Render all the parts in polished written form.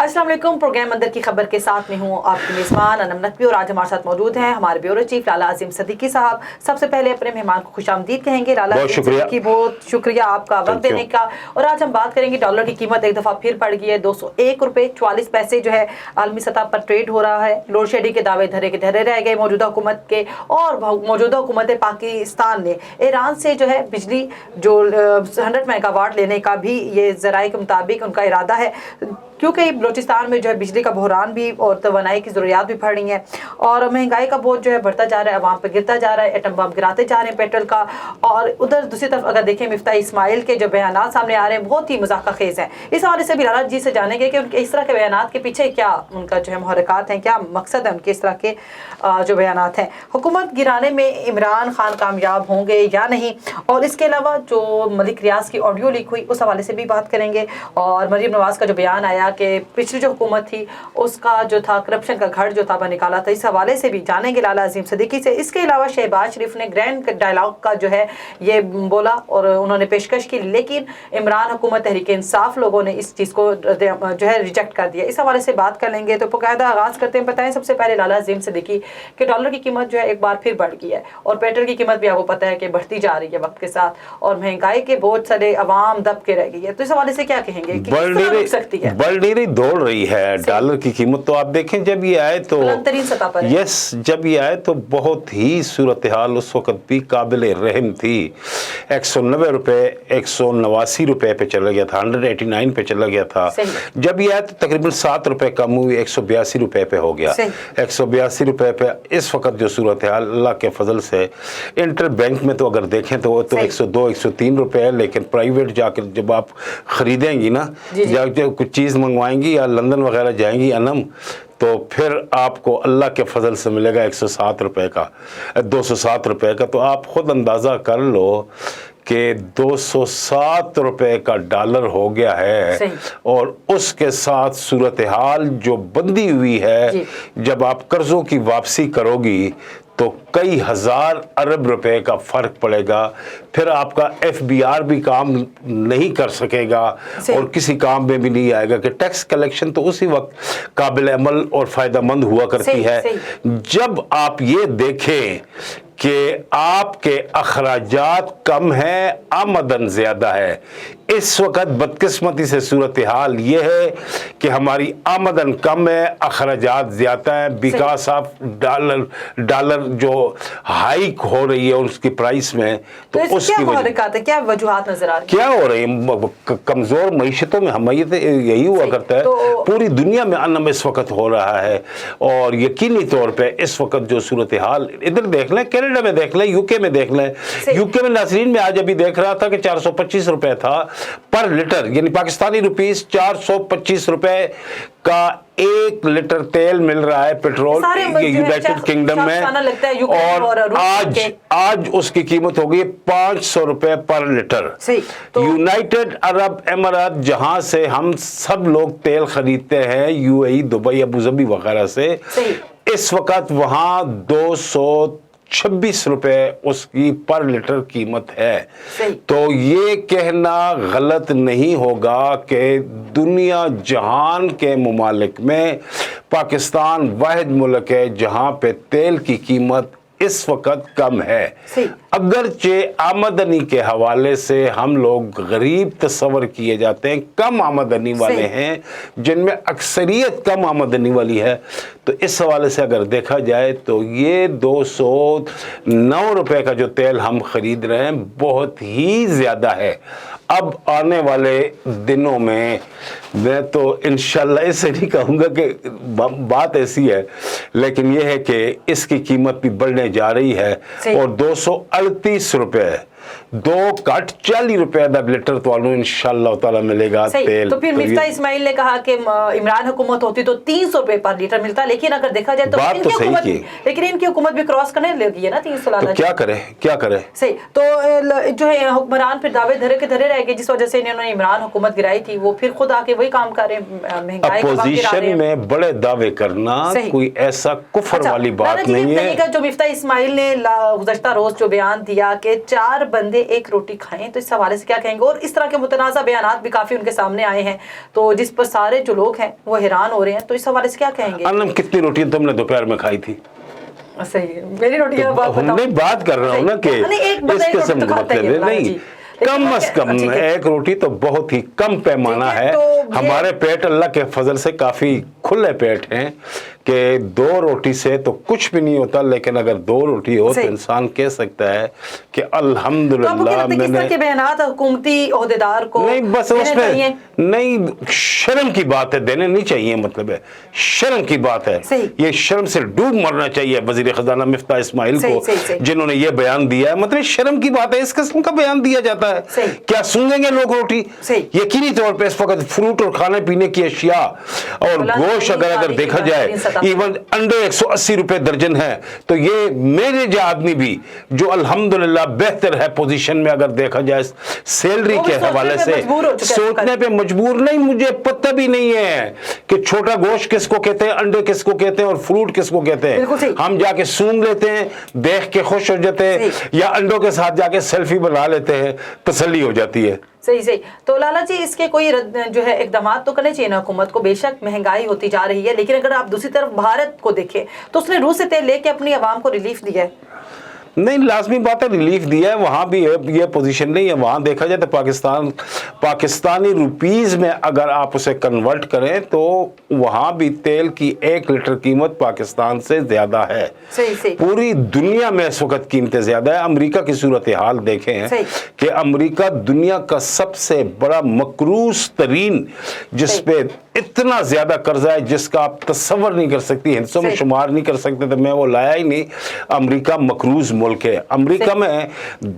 अस्सलाम वालेकुम। प्रोग्राम अंदर की खबर के साथ में हूँ आपकी मेज़बान अनम नकवी और आज हमारे साथ मौजूद हैं हमारे ब्यूरो चीफ लाला अजीम सदीकी साहब। सबसे पहले अपने मेहमान को खुशामदीद कहेंगे। लाला की बहुत शुक्रिया आपका वक्त देने का। और आज हम बात करेंगे डॉलर की कीमत एक दफ़ा फिर बढ़ गई है। 201 रुपये 44 पैसे जो है आलमी सतह पर ट्रेड हो रहा है। लोड शेडिंग के दावे धरे के धरे रह गए मौजूदा हुकूमत के, और मौजूदा हुकूमत पाकिस्तान ने ईरान से जो है बिजली जो 100 मेगावाट लेने का भी ये ज़राए के मुताबिक उनका इरादा है, क्योंकि बलूचिस्तान में जो है बिजली का बहरान भी और तवानाई की ज़रूरियात भी बढ़ रही हैं और महंगाई का बोझ जो है बढ़ता जा रहा है, अवाम पर गिरता जा रहा है, एटम बम गिराते जा रहे हैं पेट्रोल का। और उधर दूसरी तरफ अगर देखें मिफ्ता इस्माइल के जो बयान सामने आ रहे हैं बहुत ही मज़ाक़ खेज़ हैं। इस हवाले से भी लाला जी से जानेंगे कि उनके इस तरह के बयान के पीछे क्या उनका जो है मुहर्रिकात हैं, क्या मकसद है उनके इस तरह के जो बयान हैं। हुकूमत गिराने में इमरान खान कामयाब होंगे या नहीं, और इसके अलावा जो मलिक रियाज की ऑडियो लीक हुई उस हवाले से भी बात करेंगे। और मरीम नवाज़ का जो बयान आया कि पिछली जो हुकूमत थी उसका जो था करप्शन का घर जो था वह निकाला था, इस हवाले से भी जानेंगे लाला अजीम सदीकी से। इसके अलावा शहबाज शरीफ ने ग्रैंड डायलॉग का जो है ये बोला और उन्होंने पेशकश की, लेकिन इमरान हुकूमत तहरीक इंसाफ लोगों ने इस चीज़ को जो है रिजेक्ट कर दिया। इस हवाले से बात कर लेंगे। तो बाकायदा आगाज़ करते हैं। बताएं सबसे पहले लाला अजीम सदीकी कि डॉलर की कीमत जो है एक बार फिर बढ़ गई है और पेट्रोल की कीमत भी आपको पता है कि बढ़ती जा रही है वक्त के साथ, और महंगाई के बहुत सारे अवाम दब के रह गई है। तो इस हवाले से क्या कहेंगे कि बढ़ सकती है? दौड़ रही है डॉलर की कीमत। तो आप देखें जब ये आए तो सतह पर जब ये आए तो बहुत ही सूरत हाल उस वक्त भी काबिल रहम थी। 190 रुपये 189 रुपये पे चला गया था, 189 पे चला गया था। जब ये आए तो तकरीबन 7 रुपये कम हुई, 182 रुपये पे हो गया। 182 रुपये पे इस वक्त जो सूरत हाल अल्लाह के फजल से इंटर बैंक में तो अगर देखें तो वो तो 102 103 रुपये है, लेकिन प्राइवेट जाकर जब आप खरीदेंगी ना, जब कुछ चीज़ मंगवाएंगी या लंदन वगैरह जाएंगी अनम, तो फिर आपको अल्लाह के फजल से मिलेगा 107 रुपये का, 207 रुपये का। तो आप खुद अंदाज़ा कर लो कि 207 रुपये का डॉलर हो गया है। और उसके साथ सूरत हाल जो बंदी हुई है, जब आप कर्ज़ों की वापसी करोगी तो कई हज़ार अरब रुपए का फ़र्क पड़ेगा। फिर आपका FBR भी काम नहीं कर सकेगा और किसी काम में भी नहीं आएगा कि टैक्स कलेक्शन तो उसी वक्त काबिल अमल और फ़ायदेमंद हुआ करती है जब आप ये देखें कि आपके अखराजात कम हैं, आमदन ज़्यादा है। इस वक्त बदकिस्मती से सूरत हाल ये है कि हमारी आमदन कम है, अखराजात ज़्यादा है, बिकॉज ऑफ डॉलर जो हाइक हो रही है उसकी प्राइस में। तो उसकी क्या वजूहात नजर आ रही है? क्या हो रही है? कमज़ोर मईशतों में हमायत यही हुआ करता है। तो पूरी दुनिया में अनम इस वक्त हो रहा है, और यकीनी तौर पर इस वक्त जो सूरत हाल इधर देख लें, कनाडा में देख लें, यूके में देख लें। यूके में नाज़रीन में आज अभी देख रहा था कि 425 रुपए था पर लीटर, यानी पाकिस्तानी रुपीस 425 रुपए का 1 लीटर तेल मिल रहा है पेट्रोल यूनाइटेड किंगडम में। और आज उसकी कीमत हो गई 500 रुपए पर लीटर। यूनाइटेड अरब अमीरात जहां से हम सब लोग तेल खरीदते हैं, UAE, दुबई, अबू धाबी वगैरह से, इस वक्त वहां 226 रुपए उसकी पर लीटर कीमत है। तो ये कहना गलत नहीं होगा कि दुनिया जहान के मुमालिक में पाकिस्तान वाहिद मुल्क है जहां पे तेल की कीमत इस वक्त कम है। अगरचे आमदनी के हवाले से हम लोग गरीब तस्वर किए जाते हैं, कम आमदनी वाले हैं जिनमें अक्सरियत कम आमदनी वाली है। तो इस हवाले से अगर देखा जाए तो ये 209 रुपए का जो तेल हम खरीद रहे हैं बहुत ही ज़्यादा है। अब आने वाले दिनों में मैं तो इंशाल्लाह इससे नहीं कहूँगा कि बात ऐसी है, लेकिन यह है कि इसकी कीमत भी बढ़ने जा रही है और 238 रुपये 240 रुपए लीटर तो इंशाल्लाह ताला मिलेगा तेल। तो फिर मिफ्ता इस्माइल ने कहा कि इमरान हुकूमत होती तो 300 रुपए पर लीटर मिलता, लेकिन अगर देखा जाए तो बात तो सही की, लेकिन इनकी हुकूमत भी क्रॉस करने लगी है ना 300। तो क्या करे सही। तो जो है हुक्मरान फिर दावे धरे के धरे रह गए, जिस वजह से इन्होंने इमरान हुकूमत गिराई थी, वो फिर खुद आके वही काम कर रहे हैं। महंगाई अपोजिशन में बड़े दावे करना कोई ऐसा कुफर वाली बात नहीं है। जो मिफ्ता इस्माइल ने गुज़श्ता रोज जो बयान दिया कि 4 बंदे ایک روٹی کھائیں، تو اس حوالے سے کیا کہیں گے؟ اور اس طرح کے متنازع بیانات بھی کافی ان کے سامنے آئے ہیں، تو جس پر سارے جو لوگ ہیں وہ حیران ہو رہے ہیں، تو اس حوالے سے کیا کہیں گے؟ انم کتنی روٹی تم نے دوپہر میں کھائی تھی؟ صحیح ہے، میری روٹی کا بات بتاؤں، نہیں بات کر رہا ہوں نا کہ اس قسم کا مطلب ہے نہیں، کم از کم ایک روٹی تو بہت ہی کم پیمانہ ہے. ہمارے پیٹ اللہ کے فضل سے کافی کھلے پیٹ ہیں کہ 2 روٹی سے تو کچھ بھی نہیں ہوتا، لیکن اگر 2 روٹی ہو تو انسان کہہ سکتا ہے کہ الحمدللہ میں نے. کے بیانات حکومتی عہدیدار کو نہیں، بس اس میں نہیں، شرم کی بات ہے، دینے نہیں چاہیے، مطلب ہے شرم کی بات ہے. یہ شرم سے ڈوب مرنا چاہیے وزیر خزانہ مفتاح اسماعیل کو، جنہوں نے یہ بیان دیا ہے. مطلب شرم کی بات ہے، اس قسم کا بیان دیا جاتا ہے. کیا سنیں گے لوگ روٹی؟ یقینی طور پہ اس وقت فروٹ اور کھانے پینے کی اشیاء اور گوشت اگر دیکھا جائے، ایون انڈے 180 روپے درجن ہے. تو یہ میرے جو آدمی بھی جو الحمدللہ بہتر ہے پوزیشن میں اگر دیکھا جائے سیلری کے حوالے سے، سوچنے پہ مجبور نہیں. مجھے پتہ بھی نہیں ہے کہ چھوٹا گوشت کس کو کہتے ہیں، انڈے کس کو کہتے ہیں اور فروٹ کس کو کہتے ہیں. ہم جا کے سون لیتے ہیں، دیکھ کے خوش ہو جاتے ہیں، یا انڈوں کے ساتھ جا کے سیلفی بنا لیتے ہیں، تسلی ہو جاتی ہے. صحیح. تو لالا جی اس کے کوئی جو ہے اقدامات تو کرنے چاہیے نا حکومت کو. بے شک مہنگائی ہوتی جا رہی ہے، لیکن اگر آپ دوسری طرف بھارت کو دیکھیں تو اس نے روس سے تیل لے کے اپنی عوام کو ریلیف دیا ہے. نہیں، لازمی بات ہے، ریلیف دیا ہے. وہاں بھی یہ پوزیشن نہیں ہے. وہاں دیکھا جائے تو پاکستانی روپیز میں اگر آپ اسے کنورٹ کریں تو وہاں بھی تیل کی 1 لیٹر قیمت پاکستان سے زیادہ ہے. پوری دنیا میں اس وقت قیمتیں زیادہ ہے. امریکہ کی صورتحال دیکھیں کہ امریکہ دنیا کا سب سے بڑا مقروض ترین، جس پہ اتنا زیادہ قرضہ ہے جس کا آپ تصور نہیں کر سکتی، ہندسوں میں شمار نہیں کر سکتے. تو میں وہ لایا ہی نہیں. امریکہ مقروض ملک ہے. امریکہ میں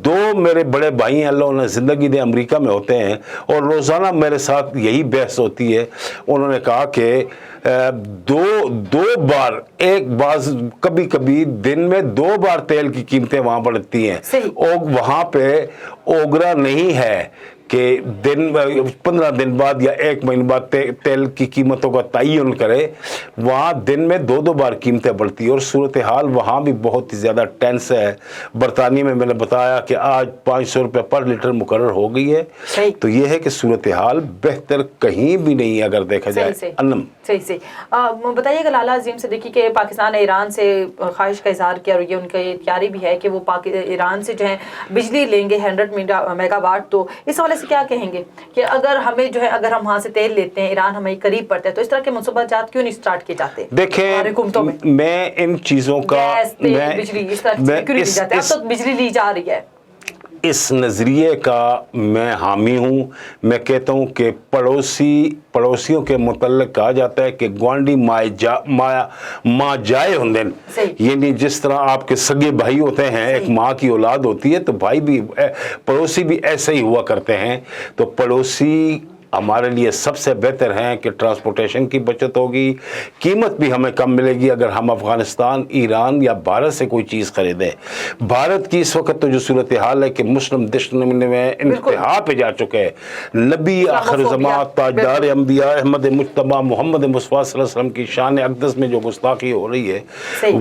2 میرے بڑے بھائی ہیں، اللہ انہیں زندگی دے، امریکہ میں ہوتے ہیں، اور روزانہ میرے ساتھ یہی بحث ہوتی ہے. انہوں نے کہا کہ دو بار، ایک باز کبھی کبھی دن میں 2 بار تیل کی قیمتیں وہاں بڑھتی ہیں. وہاں پہ اوگرا نہیں ہے کہ 15 دن بعد یا 1 مہینے بعد تیل کی قیمتوں کا تعین کرے. وہاں دن میں 2 بار قیمتیں بڑھتی ہیں، اور صورتحال وہاں بھی بہت ہی زیادہ ٹینس ہے. برطانیہ میں نے بتایا کہ آج 500 روپے پر لیٹر مقرر ہو گئی ہے. تو یہ ہے کہ صورتحال بہتر کہیں بھی نہیں اگر دیکھا جائے. انم صحیح. بتائیے گا لالا عظیم صدیقی کہ پاکستان نے ایران سے خواہش کا اظہار کیا، اور یہ ان کی تیاری بھی ہے کہ وہ ایران سے جو ہے بجلی لیں گے 100 میگا واٹ. تو اس حوالے سے کیا کہیں گے کہ اگر ہمیں جو ہے، اگر ہم وہاں سے تیل لیتے ہیں، ایران ہمیں قریب پڑتا ہے، تو اس طرح کے منصوبہ جات کیوں نہیں سٹارٹ کیے جاتے؟ دیکھیں، میں ان چیزوں کا بجلی اس طرح کیوں نہیں دی جاتی؟ اب تو بجلی لی جا رہی ہے. اس نظریے کا میں حامی ہوں. میں کہتا ہوں کہ پڑوسیوں کے متعلق کہا جاتا ہے کہ گوانڈی ماں جائے ہندن، یعنی جس طرح آپ کے سگے بھائی ہوتے ہیں، ایک ماں کی اولاد ہوتی ہے، تو بھائی بھی، پڑوسی بھی ایسے ہی ہوا کرتے ہیں. تو پڑوسی ہمارے لیے سب سے بہتر ہیں کہ ٹرانسپورٹیشن کی بچت ہوگی، قیمت بھی ہمیں کم ملے گی اگر ہم افغانستان، ایران یا بھارت سے کوئی چیز خریدیں. بھارت کی اس وقت تو جو صورتحال ہے کہ مسلم دشمن میں انتہا پہ جا چکے ہیں. نبی آخر زمان، تاجدار انبیاء، احمد مجتبی محمد مصطفیٰ صلی اللہ علیہ وسلم کی شان اقدس میں جو گستاخی ہو رہی ہے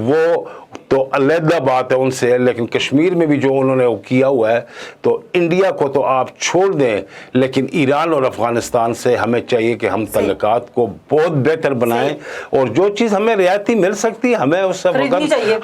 وہ تو علیحدہ بات ہے ان سے. لیکن کشمیر میں بھی جو انہوں نے کیا ہوا ہے، تو انڈیا کو تو آپ چھوڑ دیں، لیکن ایران اور افغانستان سے ہمیں چاہیے کہ ہم تعلقات کو بہت بہتر بنائیں. اور جو چیز ہمیں رعایتی مل سکتی ہے ہمیں اس وقت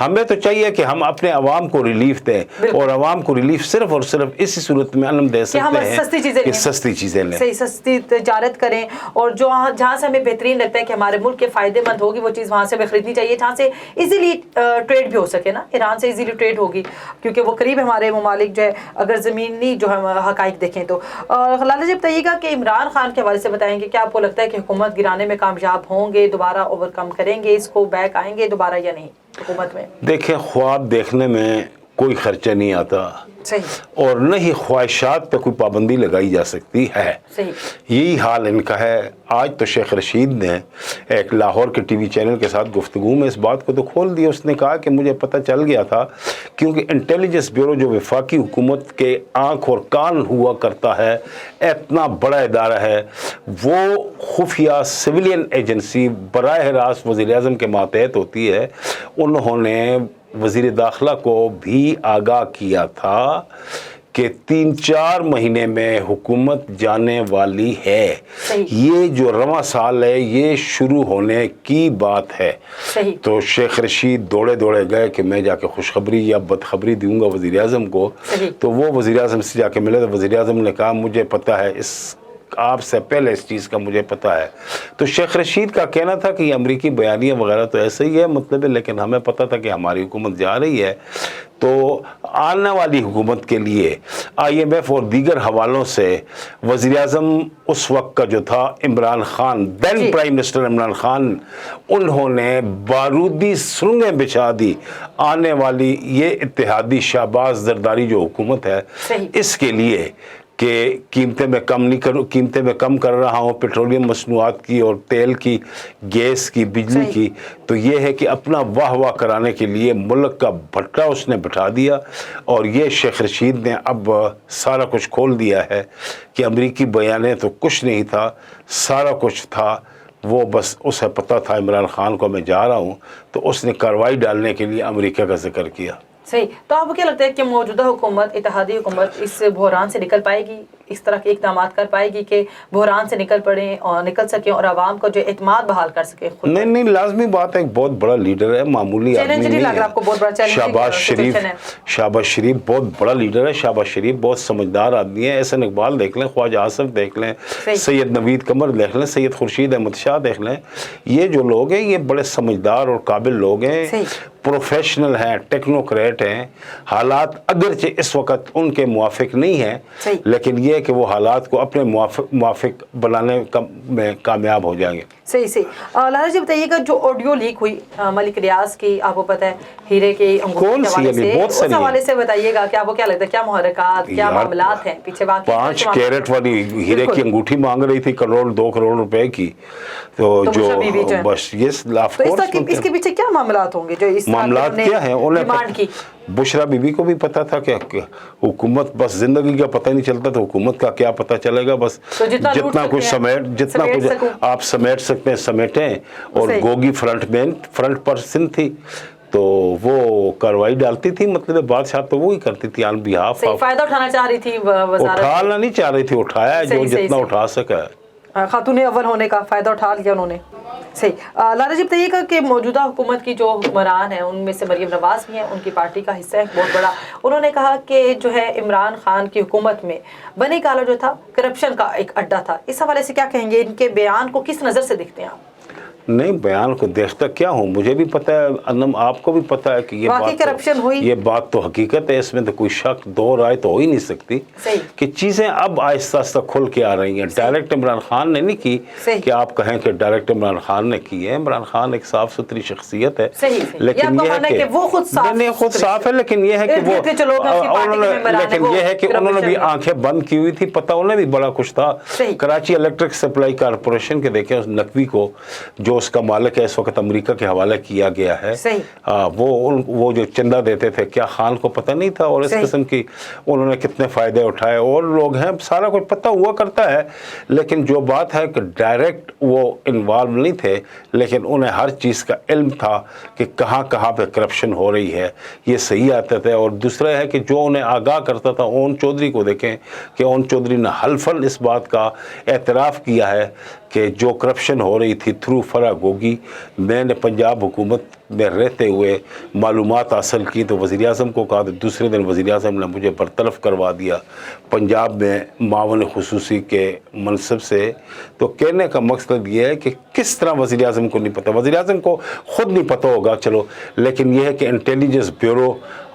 ہمیں تو چاہیے کہ ہم اپنے عوام کو ریلیف دیں. اور عوام کو ریلیف صرف اور صرف اسی صورت میں علم دے سکتے ہیں کہ سستی چیزیں لیں، سستی تجارت کریں. اور جو جہاں سے ہمیں بہترین لگتا ہے کہ ہمارے ملک کے فائدے مند ہوگی، وہ چیز وہاں سے ہمیں خریدنی چاہیے جہاں سے ایزیلی ٹریڈ بھی ہو سکے نا. ایران سے ایزیلی ٹریڈ ہوگی کیونکہ وہ قریب ہمارے ممالک جو ہے، اگر زمینی جو ہے حقائق دیکھیں تو. لالا جی بتائیے گا کہ عمران خان کے حوالے سے بتائیں گے، کیا آپ کو لگتا ہے کہ حکومت گرانے میں کامیاب ہوں گے، دوبارہ اوور کم کریں گے اس کو، بیک آئیں گے دوبارہ یا نہیں حکومت میں؟ دیکھیں، خواب دیکھنے میں کوئی خرچہ نہیں آتا، اور نہ ہی خواہشات پہ کوئی پابندی لگائی جا سکتی ہے. یہی حال ان کا ہے. آج تو شیخ رشید نے ایک لاہور کے ٹی وی چینل کے ساتھ گفتگو میں اس بات کو تو کھول دیا. اس نے کہا کہ مجھے پتہ چل گیا تھا، کیونکہ انٹیلیجنس بیورو جو وفاقی حکومت کے آنکھ اور کان ہوا کرتا ہے، اتنا بڑا ادارہ ہے، وہ خفیہ سویلین ایجنسی براہ راست وزیر اعظم کے ماتحت ہوتی ہے. انہوں نے وزیر داخلہ کو بھی آگاہ کیا تھا کہ 3-4 مہینے میں حکومت جانے والی ہے. یہ جو رواں سال ہے یہ شروع ہونے کی بات ہے. تو شیخ رشید دوڑے گئے کہ میں جا کے خوشخبری یا بدخبری دوں گا وزیر اعظم کو. تو وہ وزیر اعظم سے جا کے ملے تو وزیر اعظم نے کہا مجھے پتہ ہے آپ سے پہلے اس چیز کا مجھے پتہ ہے. تو شیخ رشید کا کہنا تھا کہ یہ امریکی بیانیہ وغیرہ تو ایسے ہی ہے مطلب ہے، لیکن ہمیں پتہ تھا کہ ہماری حکومت جا رہی ہے. تو آنے والی حکومت کے لیے IMF اور دیگر حوالوں سے وزیر اعظم اس وقت کا جو تھا عمران خان، دین پرائم منسٹر عمران خان، انہوں نے بارودی سرنگیں بچھا دی. آنے والی یہ اتحادی شہباز زرداری جو حکومت ہے اس کے لیے کہ قیمتیں میں کم کر رہا ہوں پیٹرولیم مصنوعات کی اور تیل کی، گیس کی، بجلی کی. تو یہ ہے کہ اپنا واہ کرانے کے لیے ملک کا بھٹا اس نے بٹھا دیا. اور یہ شیخ رشید نے اب سارا کچھ کھول دیا ہے کہ امریکی بیانیہ تو کچھ نہیں تھا، سارا کچھ تھا. وہ بس اسے پتہ تھا عمران خان کو میں جا رہا ہوں، تو اس نے کارروائی ڈالنے کے لیے امریکہ کا ذکر کیا. صحیح. تو آپ کو کیا لگتا ہے کہ موجودہ حکومت، اتحادی حکومت اس بحران سے نکل پائے گی، اس طرح کے اقدامات کر پائے گی کہ بحران سے نکل سکیں اور عوام کو جو اعتماد بحال کر سکیں؟ نہیں لازمی بات ہے، ایک بہت بڑا لیڈر ہے، معمولی آدمی نہیں ہے. شہباز شریف بہت بڑا لیڈر ہے. شہباز شریف بہت سمجھدار آدمی ہے. احسن اقبال دیکھ لیں، خواجہ آصف دیکھ لیں، سید نوید قمر دیکھ لیں، سید خورشید احمد شاہ دیکھ لیں. یہ جو لوگ ہیں یہ بڑے سمجھدار اور قابل لوگ ہیں، پروفیشنل ہیں، ٹیکنوکریٹ ہیں. حالات اگرچہ اس وقت ان کے موافق نہیں ہیں، لیکن یہ کہ وہ حالات کو اپنے موافق بنانے میں کامیاب ہو جائیں گے. صحیح. لالا جی بتائیے گا، جو آڈیو لیک ہوئی ملک ریاض کی، آپ کو پتہ ہے ہیرے کے انگوٹھی کے حوالے سے بتائیے گا کہ آپ کو کیا لگتا ہے، کیا محرکات، کیا معاملات ہیں پیچھے؟ 5 کیرٹ والی ہیرے کی انگوٹھی مانگ رہی تھی 2 کروڑ روپے کی. تو جو بس یہ اس کے پیچھے کیا معاملات ہوں گے؟ جو اس معاملات کیا ہیں؟ انہیں بشرا بی بی کو بھی پتا تھا کہ حکومت بس زندگی کا پتہ نہیں چلتا، تو حکومت کا کیا پتہ چلے گا. بس جتنا کچھ آپ سمیٹ سکتے ہیں سمیٹیں. اور گوگی فرنٹ پرسن تھی تو وہ کاروائی ڈالتی تھی، مطلب بادشاہ تو وہی کرتی تھی آن بیہاف. فائدہ اٹھانا چاہ رہی تھی، اٹھانا نہیں چاہ رہی تھی، اٹھایا جو جتنا اٹھا سکا. خاتون اول ہونے کا فائدہ اٹھا لیا انہوں نے. صحیح. لالا جی بتائیے گا کہ موجودہ حکومت کی جو حکمران ہیں ان میں سے مریم نواز بھی ہیں، ان کی پارٹی کا حصہ ہے بہت بڑا. انہوں نے کہا کہ جو ہے عمران خان کی حکومت میں بنی کالا جو تھا کرپشن کا ایک اڈا تھا. اس حوالے سے کیا کہیں گے؟ ان کے بیان کو کس نظر سے دیکھتے ہیں آپ؟ نہیں، بیان کو دیکھتا کیا ہوں، مجھے بھی پتہ ہے، انم آپ کو بھی پتہ ہے کہ یہ بات تو حقیقت ہے. اس میں تو کوئی شک دو رائے تو ہو ہی نہیں سکتی کہ چیزیں اب آہستہ کھل کے آ رہی ہیں. ڈائریکٹ عمران خان نے نہیں کی کہ آپ کہیں کہ ڈائریکٹ عمران خان نے کی ہے. عمران خان ایک صاف ستھری شخصیت ہے، لیکن یہ ہے کہ وہ خود صاف ہے، لیکن یہ ہے کہ انہوں نے بھی آنکھیں بند کی ہوئی تھی. پتہ انہیں بھی بڑا کچھ تھا. کراچی الیکٹرک سپلائی کارپوریشن کے دیکھیں، اس نقوی کو جو اس کا مالک ہے اس وقت امریکہ کے حوالے کیا گیا ہے. وہ جو چندہ دیتے تھے، کیا خان کو پتہ نہیں تھا؟ اور اس قسم کی انہوں نے کتنے فائدے اٹھائے. اور لوگ ہیں، سارا کچھ پتہ ہوا کرتا ہے. لیکن جو بات ہے کہ ڈائریکٹ وہ انوالو نہیں تھے، لیکن انہیں ہر چیز کا علم تھا کہ کہاں پہ کرپشن ہو رہی ہے. یہ صحیح آتے تھے. اور دوسرا ہے کہ جو انہیں آگاہ کرتا تھا، اون چودھری کو دیکھیں کہ اون چودھری نے حلفاً اس بات کا اعتراف کیا ہے کہ جو کرپشن ہو رہی تھی تھرو فرا گوگی، میں نے پنجاب حکومت میں رہتے ہوئے معلومات حاصل کی. تو وزیر اعظم کو کہا، تو دوسرے دن وزیر اعظم نے مجھے برطرف کروا دیا پنجاب میں معاون خصوصی کے منصب سے. تو کہنے کا مقصد یہ ہے کہ کس طرح وزیر اعظم کو نہیں پتہ، وزیر اعظم کو خود نہیں پتہ ہوگا چلو، لیکن یہ ہے کہ انٹیلیجنس بیورو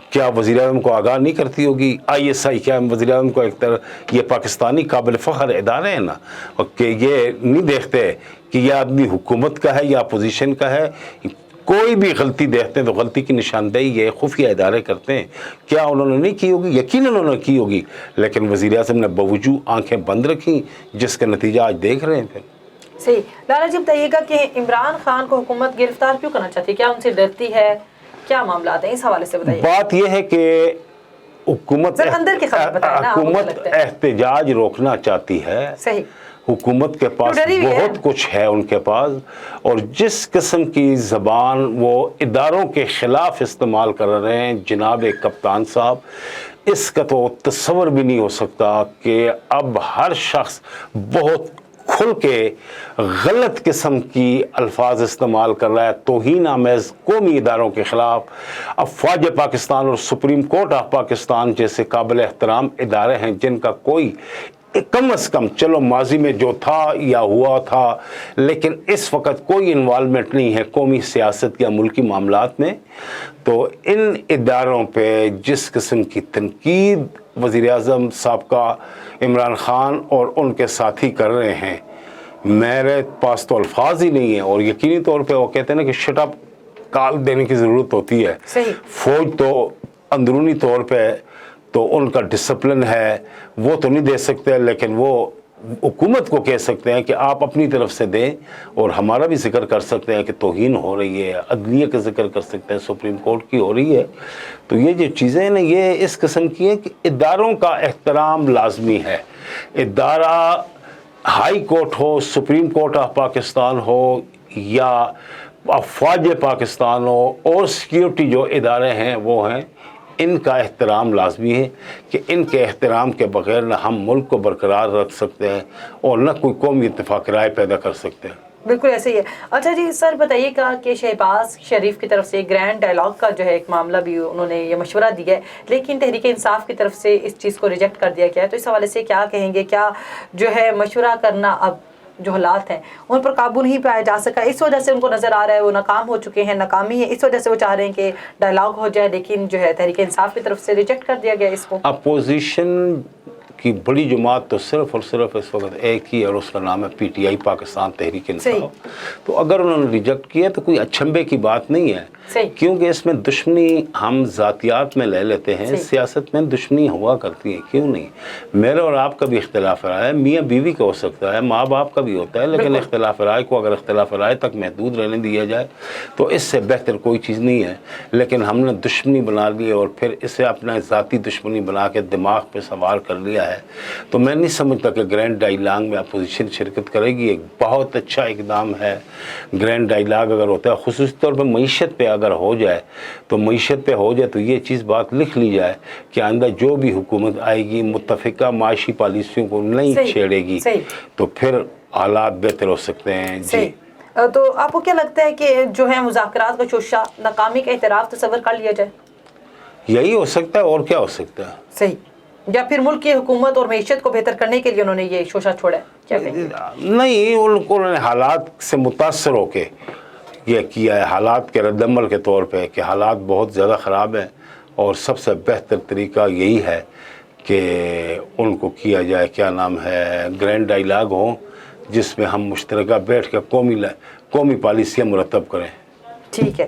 کیا وزیر اعظم کو آگاہ نہیں کرتی ہوگی؟ ISI کیا وزیر اعظم کو ایک طرح، یہ پاکستانی قابل فخر ادارے ہیں نا، کہ یہ نہیں دیکھتے کہ یہ آدمی حکومت کا ہے یا اپوزیشن کا ہے. کوئی بھی غلطی دیکھتے ہیں تو غلطی کی نشاندہی یہ خفیہ ادارے کرتے ہیں. کیا انہوں نے نہیں کی ہوگی؟ یقیناً انہوں نے کی ہوگی، لیکن وزیر اعظم نے باوجود آنکھیں بند رکھیں، جس کا نتیجہ آج دیکھ رہے ہیں. پھر صحیح. لالا جی بتائیے گا کہ عمران خان کو حکومت گرفتار کیوں کرنا چاہتی ہے؟ کیا ان سے ڈرتی ہے؟ کیا معاملات ہیں اس حوالے سے بتائیے. بات یہ ہے کہ حکومت احتجاج روکنا چاہتی ہے. صحیح. हुकूमत के पास बहुत कुछ है उनके पास, और जिस किस्म की ज़बान वो इदारों के ख़िलाफ़ इस्तेमाल कर रहे हैं जनाब कप्तान साहब, इसका तो तस्वर भी नहीं हो सकता कि अब हर शख्स बहुत खुल के गलत किस्म की अल्फाज इस्तेमाल कर रहा है तौहीन आमेज़ कौमी इदारों के ख़िलाफ़। अब फ़ौज पाकिस्तान और सुप्रीम कोर्ट ऑफ पाकिस्तान जैसे काबिल एहतराम इदारे हैं जिनका कोई कम अज़ कम, चलो माजी में जो था या हुआ था, लेकिन इस वक्त कोई इन्वॉल्वमेंट नहीं है कौमी सियासत या मुल्की मामलात में, तो इन इदारों पे जिस किस्म की तनकीद वज़ीर-ए-आज़म साबका इमरान ख़ान और उनके साथी कर रहे हैं, मेरे पास तो अल्फाज ही नहीं है। और यकीनी तौर पे वो कहते हैं ना कि शट अप कॉल देने की ज़रूरत होती है। फ़ौज तो अंदरूनी तौर पे तो उनका डिसिप्लिन है, वो तो नहीं दे सकते, लेकिन वो हुकूमत को कह सकते हैं कि आप अपनी तरफ से दें, और हमारा भी जिक्र कर सकते हैं कि तौहीन हो रही है, अदलिया का जिक्र कर सकते हैं, सुप्रीम कोर्ट की हो रही है। तो ये जो चीज़ें हैं ना, ये इस किस्म की हैं कि इदारों का एहतराम लाजमी है। इदारा हाई कोर्ट हो, सुप्रीम कोर्ट ऑफ पाकिस्तान हो या फ़ौज पाकिस्तान हो, और सिक्योरिटी जो इदारे हैं वो हैं, इनका एहतराम लाजमी है कि इनके एहतराम के बग़ैर न हम मुल्क को बरकरार रख सकते हैं और न कोई कौमी इत्तेफाक राय पैदा कर सकते हैं। बिल्कुल ऐसे ही है। अच्छा जी सर, बताइएगा कि शहबाज शरीफ की तरफ से ग्रैंड डायलॉग का जो है एक मामला भी उन्होंने ये मशवरा दिया है, लेकिन तहरीक इंसाफ की तरफ से इस चीज़ को रिजेक्ट कर दिया गया है, तो इस हवाले से क्या कहेंगे? क्या जो है मशवरा करना अब जो हालात हैं उन पर काबू नहीं पाया जा सका, इस वजह से उनको नज़र आ रहा है वो नाकाम हो चुके हैं, नाकामी है, इस वजह से वो चाह रहे हैं कि डायलॉग हो जाए, लेकिन जो है तहरीक इंसाफ की तरफ से रिजेक्ट कर दिया गया इसको। अपोजिशन की बड़ी जमात तो सिर्फ और सिर्फ इस वक्त एक ही, और उसका नाम है PTI, पाकिस्तान तहरीक इंसाफ। तो अगर उन्होंने रिजेक्ट किया तो कोई अचंभे की बात नहीं है, क्योंकि इसमें दुश्मनी हम ज़ातियात में ले लेते हैं, सियासत में दुश्मनी हुआ करती है, क्यों नहीं। मेरे और आपका भी इख्तिलाफ राय है, मियाँ बीवी का हो सकता है, माँ बाप का भी होता है, लेकिन इख्तिलाफ राय को अगर इख्तिलाफ राय तक महदूद रहने दिया जाए तो इससे बेहतर कोई चीज़ नहीं है। लेकिन हमने दुश्मनी बना ली और फिर इसे अपना ज़ाती दुश्मनी बना के दिमाग पे सवार कर लिया है। तो मैं नहीं समझता कि ग्रैंड डायलॉग में अपोजिशन शिरकत करेगी। एक बहुत अच्छा इकदाम है ग्रैंड डायलॉग अगर होता है, खुसूसी तौर पर मईशत पे अगर हो जाए, तो मईशत पे हो जाए तो ये चीज़ बात लिख ली जाए कि आइंदा जो भी हुकूमत आएगी मुत्तफ़िका माशी पॉलिसियों को नहीं छेड़ेगी, तो फिर हालात बेहतर हो सकते हैं। जी, तो आपको क्या लगता है कि जो है मुज़ाकरात का शोशा नाकामी का एतराफ़ तस्वर कर लिया जाए? यही हो सकता है, और क्या हो सकता है। सही, या फिर मुल्क की हुकूमत और मईशत को बेहतर करने के लिए उन्होंने ये शोशा छोड़ा है? क्या नहीं, उन्होंने हालात से मुतासर होके ये किया है, हालात के रद्दमल के तौर पे कि हालात बहुत ज़्यादा ख़राब हैं और सबसे बेहतर तरीका यही है कि उनको किया जाए, क्या नाम है, ग्रैंड डायलॉग हो जिसमें हम मुश्तरका बैठ के कौमी पॉलिसियाँ मुरतब करें। ठीक है,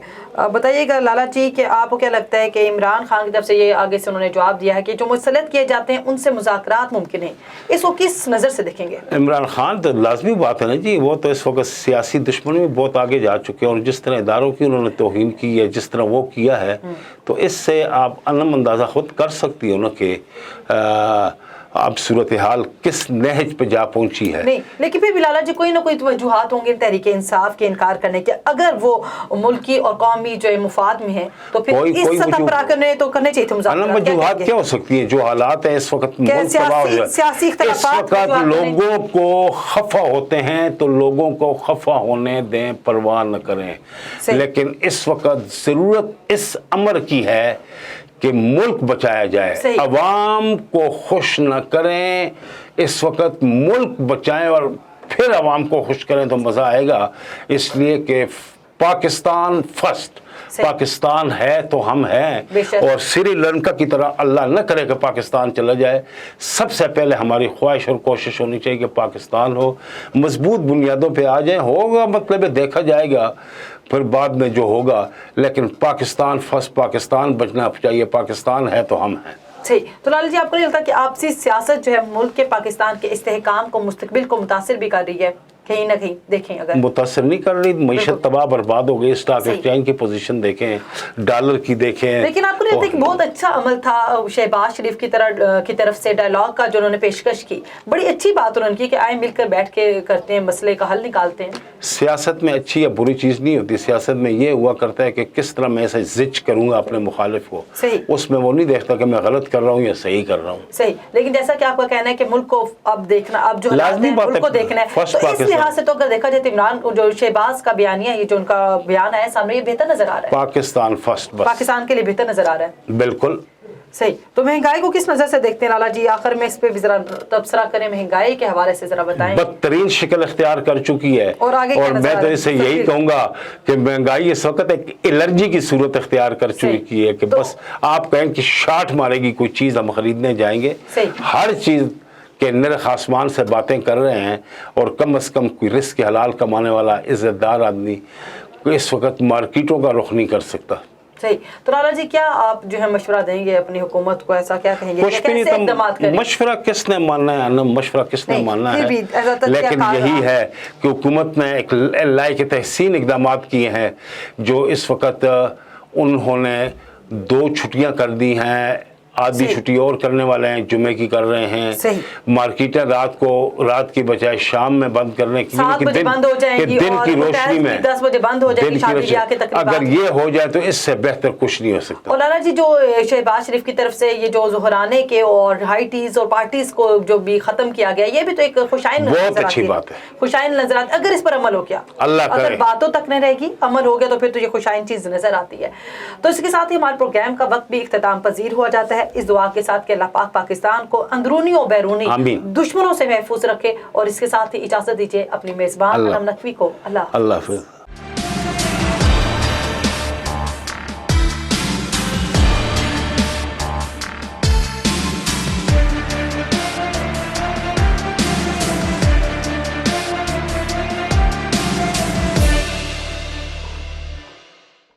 बताइएगा लाला जी कि आपको क्या लगता है कि इमरान खान की तरफ से ये आगे से उन्होंने जवाब दिया है कि जो मुसल्लत किए जाते हैं उनसे मुज़ाकरात मुमकिन है, इसको किस नज़र से देखेंगे? इमरान खान तो लाजमी बात है ना जी, वो तो इस वक्त सियासी दुश्मनी में बहुत आगे जा चुके हैं और जिस तरह इदारों की उन्होंने तौहीन की है, जिस तरह वो किया है, तो इससे आप अनम अंदाज़ा खुद कर सकती हो ना कि अब सूरत हाल किस नहज पे जा पहुंची है। नहीं, लेकिन फिर लाला जी कोई ना कोई वजूहात होंगे तहरीक इंसाफ के इनकार करने के, अगर वो मुल्की और कौमी जो मुफाद में है तो फिर इस सतह पर आकर तो करने चाहिए थे मुज़ाकरात। वजूहात क्या हो सकती है? जो हालात हैं इस वक्त सियासी लोगों को खफा होते हैं तो लोगों को खफा होने दें, परवाह न करें, लेकिन इस वक्त ज़रूरत इस अमर की है कि मुल्क बचाया जाए, अवाम को खुश न करें। इस वक्त मुल्क बचाएं और फिर अवाम को खुश करें तो मज़ा आएगा, इसलिए कि पाकिस्तान फर्स्ट, पाकिस्तान है तो हम हैं, और श्रीलंका की तरह अल्लाह न करे कि पाकिस्तान चला जाए। सबसे पहले हमारी ख्वाहिश और कोशिश होनी चाहिए कि पाकिस्तान हो, मजबूत बुनियादों पे आ जाए, होगा मतलब देखा जाएगा फिर बाद में जो होगा, लेकिन पाकिस्तान फर्स्ट, पाकिस्तान बचना चाहिए, पाकिस्तान है तो हम हैं। सही, तो लाला जी आपको नहीं लगता कि आपसी सियासत जो है मुल्क के पाकिस्तान के इस्तेहकाम को, मुस्तकबिल को मुतासिर भी कर रही है? कहीं ना कहीं देखें अगर मुतासर नहीं कर रही, मीशत तबाह बर्बाद हो गई, स्टॉक एक्सचेंज की पोजीशन देखें, डॉलर की देखें। लेकिन आपको नहीं लगता कि बहुत अच्छा अमल था शहबाज शरीफ की तरफ से डायलॉग का जो उन्होंने पेशकश की, बड़ी अच्छी बात उन्होंने की कि आए मिलकर बैठ के करते हैं, मसले का हल निकालते हैं। सियासत में अच्छी या बुरी चीज़ नहीं होती, सियासत में ये हुआ करता है कि किस तरह मैं ऐसे जिच करूंगा अपने मुखालिफ को, सही, उसमें वो नहीं देखता कि मैं गलत कर रहा हूँ या सही कर रहा हूँ। सही, लेकिन जैसा कि आपका कहना है कि मुल्क को अब देखना, अब जो लाज़मी बात मुल्क को देखना है, तो इस लिहाज से तो अगर देखा जाए इमरान जो शहबाज का बयानिया, ये जो उनका बयान आया सामने, ये बेहतर नजर आ रहा है, पाकिस्तान फर्स्ट, बस पाकिस्तान के लिए बेहतर नजर आ रहा है। बिल्कुल सही। तो महंगाई को किस नजर से देखते हैं लाला जी? आखिर में इस पे भी जरा तबसरा करें, महंगाई के हवाले से जरा बताएं। बदतरीन शक्ल इख्तियार कर चुकी है, और मैं तो इसे यही कहूंगा कि महंगाई इस वक्त एक एलर्जी की सूरत इख्तियार कर चुकी है कि बस आप कहें कि शाट मारेगी कोई चीज़, हम खरीदने जाएंगे, हर चीज़ के नरख आसमान से बातें कर रहे हैं, और कम अज़ कम कोई रिस्क हलाल कमाने वाला इज़्ज़तदार आदमी इस वक्त मार्केटों का रुख नहीं कर सकता। सही। तो लाला जी क्या आप जो है मशवरा देंगे अपनी हुकूमत को, ऐसा क्या कहेंगे? कुछ नहीं, तो मशवरा किसने मानना है ना, मशवरा किसने मानना है, लेकिन यही है कि हुकूमत ने एक लायक तहसीन इक़दाम किए हैं, जो इस वक्त उन्होंने 2 छुट्टियां कर दी हैं, आधी छुट्टी और करने वाले हैं, जुमे की कर रहे हैं, मार्केटें रात की बजाय शाम में बंद करने की, दिन की रोशनी में 10 बजे बंद हो जाएगी। अगर ये हो जाए तो इससे बेहतर कुछ नहीं हो सकता। और लाला जी जो शहबाज शरीफ की तरफ से ये जो ज़ुहराने के और हाई टीज और पार्टीज को जो भी खत्म किया गया, ये भी तो एक खुशाइन बहुत अच्छी बात है, खुशाइन नजर आती है। अगर इस पर अमल हो गया, अगर बातों तक नहीं रहेगी, अमल हो गया तो फिर तो ये खुशाइन चीज नजर आती है। तो इसके साथ ही हमारे प्रोग्राम का वक्त भी इख्तिताम पजीर हुआ जाता है, इस दुआ के साथ कि अल्लाह पाक पाकिस्तान को अंदरूनी और बैरूनी दुश्मनों से महफूज रखे। और इसके साथ ही इजाजत दीजिए अपनी मेजबान अनम नकवी को। अल्लाह हाफ़िज़।